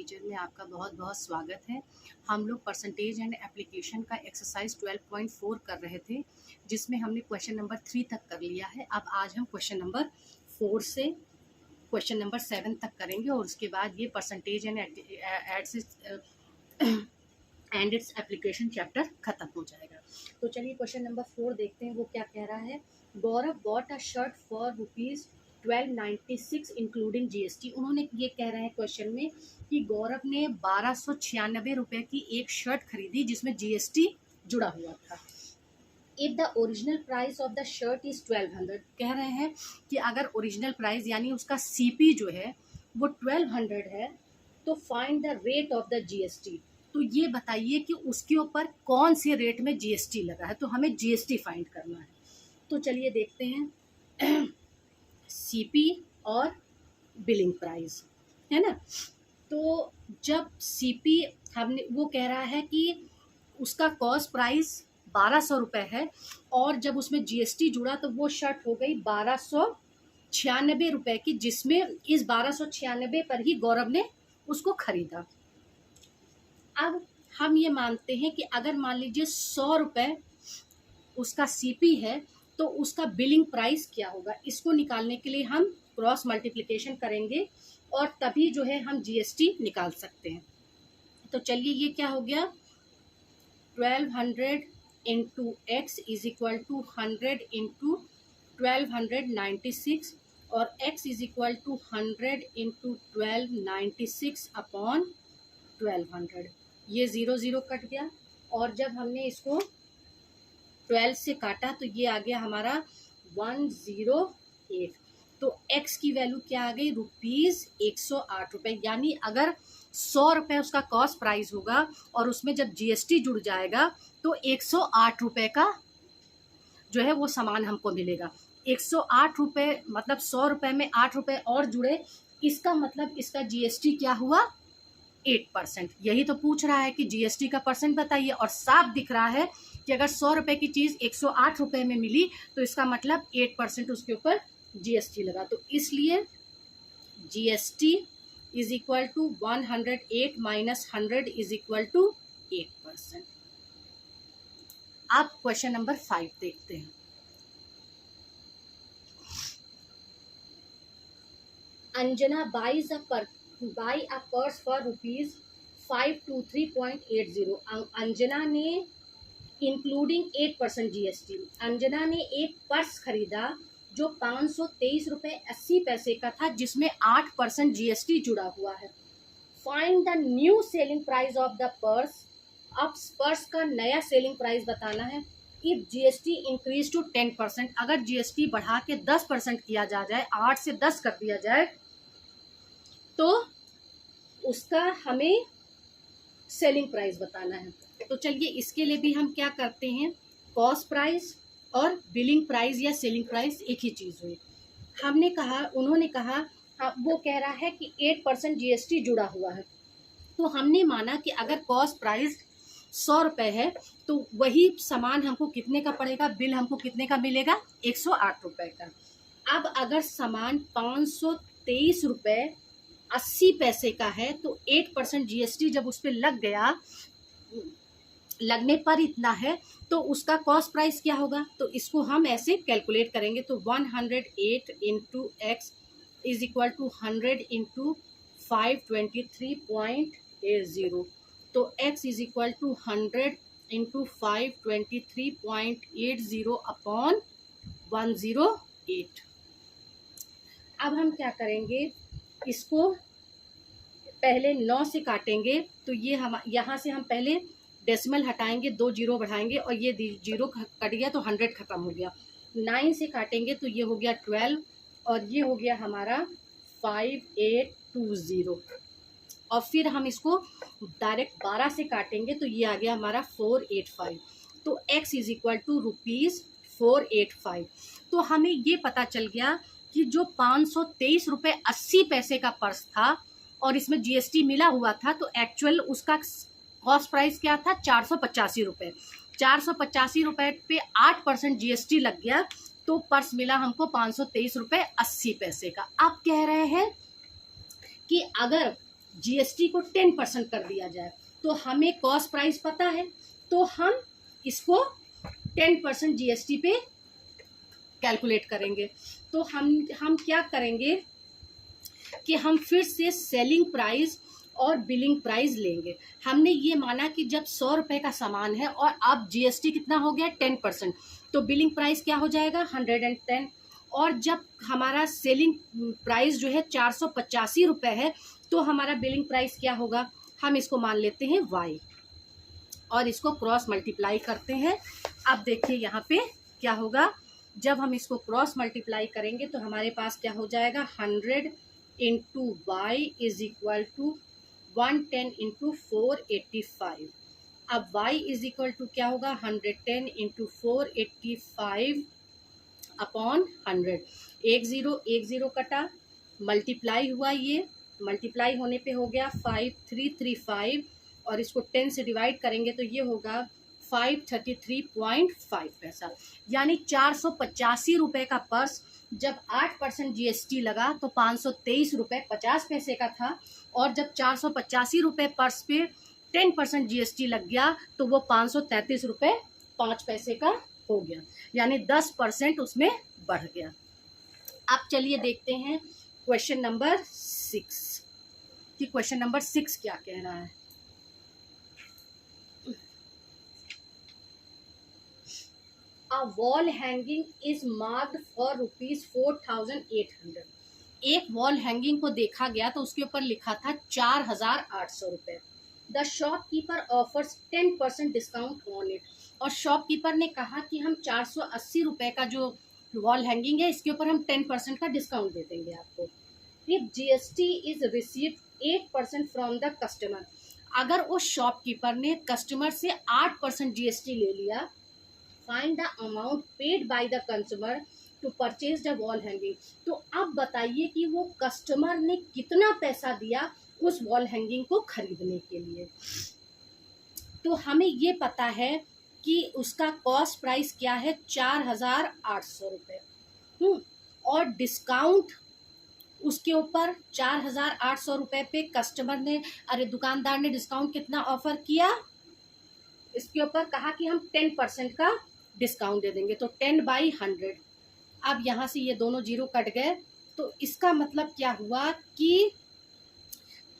Teacher में आपका बहुत बहुत स्वागत है। हम लोग परसेंटेज एंड एप्लीकेशन का एक्सरसाइज 12.4 कर रहे थे, जिसमें हमने क्वेश्चन नंबर 3 तक कर लिया है। अब आज हम क्वेश्चन नंबर 4 से क्वेश्चन नंबर 7 तक करेंगे और उसके बाद ये percentage and its application chapter खत्म हो जाएगा। तो चलिए क्वेश्चन नंबर 4 देखते हैं, वो क्या कह रहा है। Gaurav bought a shirt for ₹1296 including GST। उन्होंने ये कह रहे हैं क्वेश्चन में कि गौरव ने 1296 रुपये की एक शर्ट खरीदी जिसमें GST जुड़ा हुआ था। If the original price of the shirt is 1200, कह रहे हैं कि अगर ओरिजिनल प्राइस यानी उसका CP जो है वो 1200 है तो find the rate of the GST। तो ये बताइए कि उसके ऊपर कौन से रेट में GST लगा है, तो हमें GST फाइंड करना है। तो चलिए देखते हैं CP और बिलिंग प्राइस, है ना। तो जब CP हमने वो कह रहा है कि उसका कॉस्ट प्राइस 1200 रुपये है और जब उसमें GST जुड़ा तो वो शर्ट हो गई 1296 रुपये की, जिसमें इस 1296 पर ही गौरव ने उसको खरीदा। अब हम ये मानते हैं कि अगर मान लीजिए 100 रुपये उसका CP है तो उसका बिलिंग प्राइस क्या होगा। इसको निकालने के लिए हम क्रॉस मल्टीप्लिकेशन करेंगे और तभी जो है हम GST निकाल सकते हैं। तो चलिए ये क्या हो गया, 1200 into X is equal to 100 into 1296 और x is equal to 100 into 1296 upon 1200। ये 0 0 कट गया और जब हमने इसको 12 से काटा तो ये आ गया हमारा 108। तो x की वैल्यू क्या आ गई, ₹108। यानी अगर 100 रुपये उसका कॉस्ट प्राइस होगा और उसमें जब GST जुड़ जाएगा तो 108 रुपये का जो है वो सामान हमको मिलेगा। 108 रुपये मतलब 100 रुपये में 8 रुपये और जुड़े, इसका मतलब इसका GST क्या हुआ, 8%। यही तो पूछ रहा है कि GST का परसेंट बताइए, और साफ दिख रहा है कि अगर 100 रुपये की चीज़ 108 रुपये में मिली तो इसका मतलब 8% उसके ऊपर GST लगा। तो इसलिए GST is equal to 108 minus 100 is equal to 8%। अब क्वेश्चन नंबर 5 देखते हैं। Anjana buys buy a purse for ₹523.80। Anjana ने इंक्लूडिंग 8% GST, अंजना ने एक पर्स खरीदा जो 523.80 का था जिसमें 8% GST जुड़ा हुआ है। Find the new selling price of the purse. अब पर्स का नया सेलिंग प्राइस बताना है। इफ GST इंक्रीज टू 10%, अगर GST बढ़ा के 10% किया जाए, 8 से 10 कर दिया जाए तो उसका हमें सेलिंग प्राइस बताना है। तो चलिए इसके लिए भी हम क्या करते हैं, कॉस्ट प्राइस और बिलिंग प्राइस या सेलिंग प्राइस एक ही चीज़ हुई। हमने कहा, उन्होंने कहा, वो कह रहा है कि 8% GST जुड़ा हुआ है, तो हमने माना कि अगर कॉस्ट प्राइस 100 रुपये है तो वही सामान हमको कितने का पड़ेगा, बिल हमको कितने का मिलेगा, 108 रुपये का। अब अगर सामान 523.80 का है तो 8% GST जब उस पर लग गया, लगने पर इतना है तो उसका कॉस्ट प्राइस क्या होगा। तो इसको हम ऐसे कैलकुलेट करेंगे। तो 108 into X is equal to 100 into 523.80। तो x is equal to 100 into 523.80 upon 108। अब हम क्या करेंगे, इसको पहले 9 से काटेंगे तो ये हम यहाँ से हम पहले डेसिमल हटाएंगे, 2 जीरो बढ़ाएंगे और ये 0 कट गया तो 100 खत्म हो गया। 9 से काटेंगे तो ये हो गया 12 और ये हो गया हमारा 5820। और फिर हम इसको डायरेक्ट 12 से काटेंगे तो ये आ गया हमारा 485। तो x इज इक्वल टू ₹485। तो हमें ये पता चल गया कि जो 523.80 का पर्स था और इसमें GST मिला हुआ था तो एक्चुअल उसका कॉस्ट प्राइस क्या था, 485 रुपये। 485 रुपये पे 8% GST लग गया तो पर्स मिला हमको 523.80 का। अब कह रहे हैं कि अगर जीएसटी को 10% कर दिया जाए, तो हमें कॉस्ट प्राइस पता है, तो हम इसको 10% जीएसटी पे कैलकुलेट करेंगे। तो हम क्या करेंगे कि हम फिर से सेलिंग प्राइस और बिलिंग प्राइस लेंगे। हमने ये माना कि जब 100 रुपये का सामान है और अब जीएसटी कितना हो गया 10%, तो बिलिंग प्राइस क्या हो जाएगा 110। और जब हमारा सेलिंग प्राइस जो है 485 रुपये है, तो हमारा बिलिंग प्राइस क्या होगा, हम इसको मान लेते हैं y और इसको क्रॉस मल्टीप्लाई करते हैं। अब देखिए यहाँ पे क्या होगा, जब हम इसको क्रॉस मल्टीप्लाई करेंगे तो हमारे पास क्या हो जाएगा 100 into Y is equal to 110 into 485। अब y इज इक्वल टू क्या होगा 110 इंटू 485 अपॉन 100। एक जीरो कटा, मल्टीप्लाई हुआ, ये मल्टीप्लाई होने पे हो गया 5335 और इसको 10 से डिवाइड करेंगे तो ये होगा 533.5 पैसा। यानी 485 रुपये का पर्स जब 8% जीएसटी लगा तो 523 रुपये 50 पैसे का था, और जब 485 रुपये पर्स पे 10% जीएसटी लग गया तो वो 533 रुपये 5 पैसे का हो गया, यानी 10% उसमें बढ़ गया। अब चलिए देखते हैं क्वेश्चन नंबर 6 कि क्वेश्चन नंबर 6 क्या कह रहा है। A wall hanging is marked for ₹4,800। एक वॉल हैंगिंग को देखा गया तो उसके ऊपर लिखा था 4,800 रुपये। The shopkeeper offers 10% discount on it. और शॉपकीपर ने कहा कि हम 480 रुपये का जो वॉल हैंगिंग है इसके ऊपर हम 10% का डिस्काउंट दे देंगे आपको। If GST is received 8% from the customer. अगर उस शॉपकीपर ने कस्टमर से 8% जीएसटी ले लिया, find the amount paid by the consumer to purchase the wall hanging. तो अब बताइए कि वो कस्टमर ने कितना पैसा दिया उस वॉल हैंगिंग को खरीदने के लिए। तो हमें ये पता है कि उसका कॉस्ट प्राइस क्या है 4,800 रुपये, और डिस्काउंट उसके ऊपर 4,800 रुपये पे कस्टमर ने, अरे दुकानदार ने डिस्काउंट कितना ऑफर किया, इसके ऊपर कहा कि हम 10% का डिस्काउंट दे देंगे, तो 10/100। अब यहाँ से ये दोनों जीरो कट गए, तो इसका मतलब क्या हुआ कि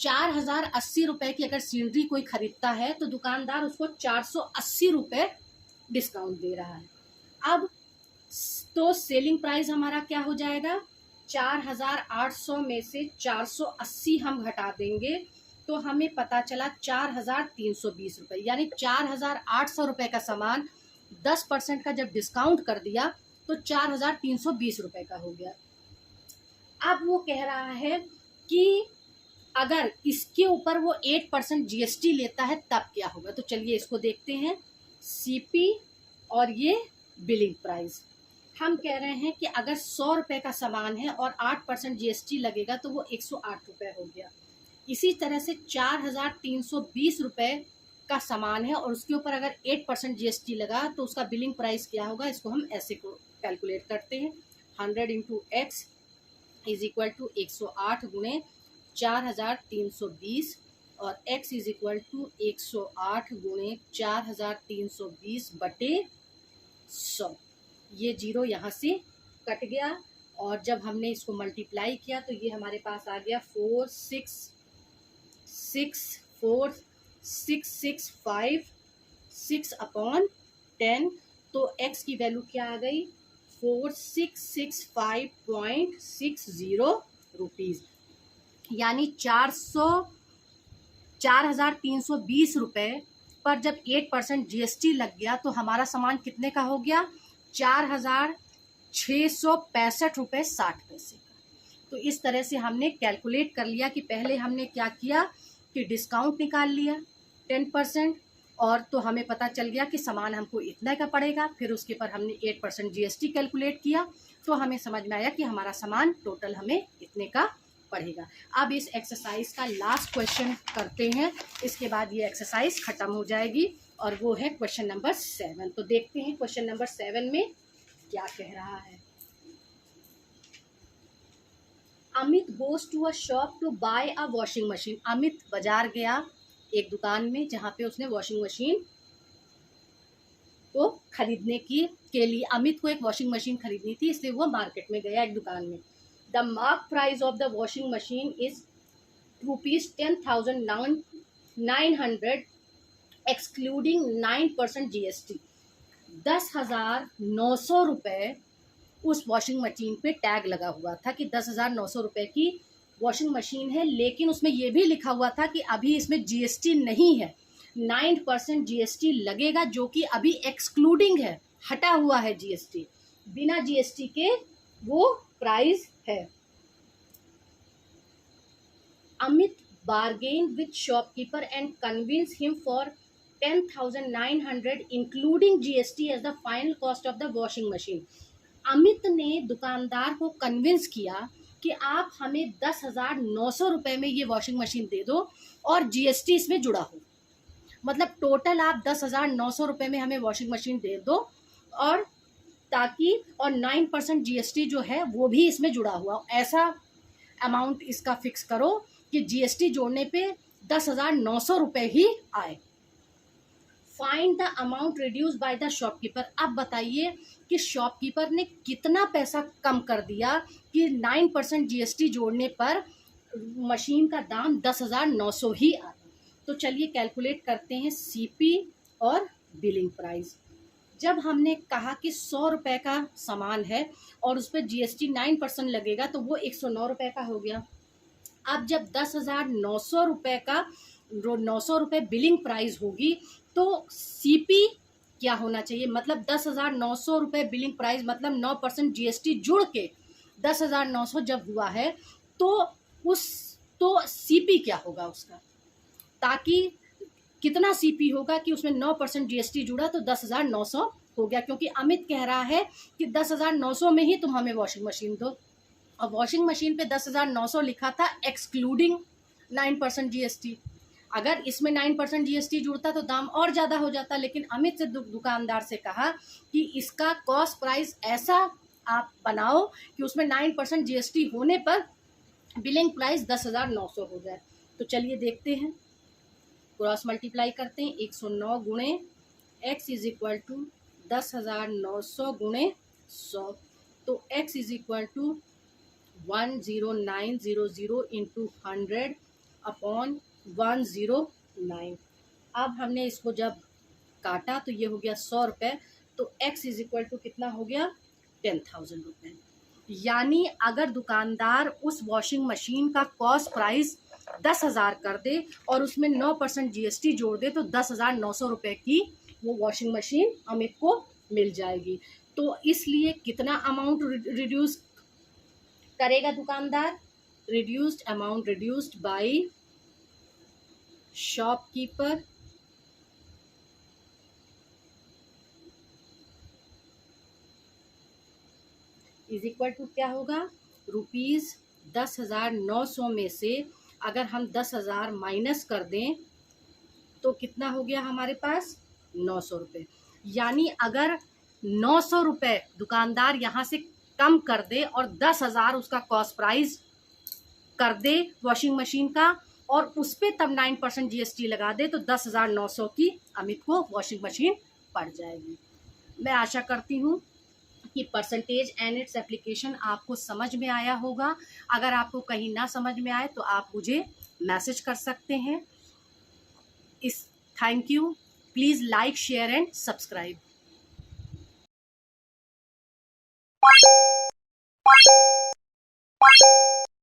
4,080 रुपये की अगर सीनरी कोई खरीदता है तो दुकानदार उसको 480 रुपये डिस्काउंट दे रहा है। अब तो सेलिंग प्राइस हमारा क्या हो जाएगा, 4,800 में से 480 हम घटा देंगे तो हमें पता चला 4,320 रुपये, यानी 4,800 रुपये का सामान 10% का जब डिस्काउंट कर दिया तो 4,320 रुपये का हो गया। अब वो कह रहा है कि अगर इसके ऊपर वो 8% जीएसटी लेता है तब क्या होगा। तो चलिए इसको देखते हैं। सीपी और ये बिलिंग प्राइस, हम कह रहे हैं कि अगर 100 रुपये का सामान है और 8% जीएसटी लगेगा तो वो 108 रुपये हो गया। इसी तरह से 4,320 रुपये का सामान है और उसके ऊपर अगर 8% जीएसटी लगा तो उसका बिलिंग प्राइस क्या होगा, इसको हम ऐसे को कैलकुलेट करते हैं। 100 into X is equal to 108 गुणे 4,320 और x इज इक्वल टू 108 गुणे 4,320 बटे 100। ये जीरो यहाँ से कट गया और जब हमने इसको मल्टीप्लाई किया तो ये हमारे पास आ गया 4,665 अपॉन 10। तो x की वैल्यू क्या आ गई 4,665.60 रुपीज़, यानी 4,320 रुपये पर जब 8% जीएसटी लग गया तो हमारा सामान कितने का हो गया 4,665 रुपये 60 पैसे का। तो इस तरह से हमने कैलकुलेट कर लिया कि पहले हमने क्या किया कि डिस्काउंट निकाल लिया 10% और तो हमें पता चल गया कि सामान हमको इतना का पड़ेगा। फिर उसके पर हमने 8% जीएसटी कैलकुलेट किया तो हमें समझ में आया कि हमारा सामान टोटल हमें इतने का पड़ेगा। अब इस एक्सरसाइज का लास्ट क्वेश्चन करते हैं, इसके बाद ये एक्सरसाइज खत्म हो जाएगी और वो है क्वेश्चन नंबर 7। तो देखते हैं क्वेश्चन नंबर 7 में क्या कह रहा है। Amit goes to a shop to buy a washing machine. Amit बाजार गया एक दुकान में जहाँ पे उसने वॉशिंग मशीन को खरीदने के लिए अमित को एक वॉशिंग मशीन खरीदनी थी, इसलिए वो मार्केट में गया एक दुकान में। The mark price of the washing machine is ₹10,900 excluding 9% GST। 10,900 रुपये उस वॉशिंग मशीन पे टैग लगा हुआ था कि 10,900 रुपये की वॉशिंग मशीन है, लेकिन उसमें यह भी लिखा हुआ था कि अभी इसमें GST नहीं है, 9% GST लगेगा, जो कि अभी एक्सक्लूडिंग है, हटा हुआ है GST, बिना GST के वो प्राइस है। Amit bargained with shopkeeper and convinced him for 10,900 including GST as the final cost of the washing machine। Amit ने दुकानदार को कन्विंस किया कि आप हमें 10,900 रुपये में ये वॉशिंग मशीन दे दो और GST इसमें जुड़ा हो, मतलब टोटल आप 10,900 रुपये में हमें वॉशिंग मशीन दे दो, और ताकि और 9% GST जो है वो भी इसमें जुड़ा हुआ, ऐसा अमाउंट इसका फिक्स करो कि GST जोड़ने पे 10,900 रुपये ही आए। Find the amount reduce by the shopkeeper. अब बताइए कि शॉपकीपर ने कितना पैसा कम कर दिया कि 9% GST जोड़ने पर मशीन का दाम 10,900 ही आए। तो चलिए कैलकुलेट करते हैं CP और बिलिंग प्राइस। जब हमने कहा कि 100 रुपये का सामान है और उस पर GST 9% लगेगा तो वो 109 रुपये का हो गया। अब जब 10,900 रुपये का 900 रुपये बिलिंग प्राइस होगी तो CP क्या होना चाहिए, मतलब 10,900 रुपये बिलिंग प्राइस, मतलब 9% GST जुड़ के 10,900 जब हुआ है तो CP क्या होगा उसका, ताकि कितना CP होगा कि उसमें 9% GST जुड़ा तो 10,900 हो गया, क्योंकि अमित कह रहा है कि 10,900 में ही तुम हमें वॉशिंग मशीन दो, और वॉशिंग मशीन पे 10,900 लिखा था एक्सक्लूडिंग 9% GST। अगर इसमें 9% GST जुड़ता तो दाम और ज़्यादा हो जाता, लेकिन अमित से दुकानदार से कहा कि इसका कॉस्ट प्राइस ऐसा आप बनाओ कि उसमें 9% GST होने पर बिलिंग प्राइस 10,900 हो जाए। तो चलिए देखते हैं, क्रॉस मल्टीप्लाई करते हैं। 109 गुणे x इज इक्वल टू 10,900 गुणे 100, तो x is equal to 10900 into 100 upon 109। अब हमने इसको जब काटा तो ये हो गया 100 रुपये, तो x इज इक्वल टू कितना हो गया 10,000 रुपये। यानी अगर दुकानदार उस वॉशिंग मशीन का कॉस्ट प्राइस 10,000 कर दे और उसमें 9% GST जोड़ दे तो 10,900 रुपये की वो वॉशिंग मशीन अमित को मिल जाएगी। तो इसलिए कितना अमाउंट रिड्यूस करेगा दुकानदार, reduced amount reduced by shopkeeper is equal to क्या होगा, ₹10,900 में से अगर हम 10,000 माइनस कर दें तो कितना हो गया हमारे पास 900 रुपये। यानी अगर 900 रुपये दुकानदार यहाँ से कम कर दे और 10,000 उसका कॉस्ट प्राइस कर दे वॉशिंग मशीन का, और उस पर तब 9% GST लगा दे तो 10,900 की अमित को वॉशिंग मशीन पड़ जाएगी। मैं आशा करती हूँ कि परसेंटेज एंड इट्स एप्लीकेशन आपको समझ में आया होगा। अगर आपको कहीं ना समझ में आए तो आप मुझे मैसेज कर सकते हैं। Thank you. Please like, share and subscribe.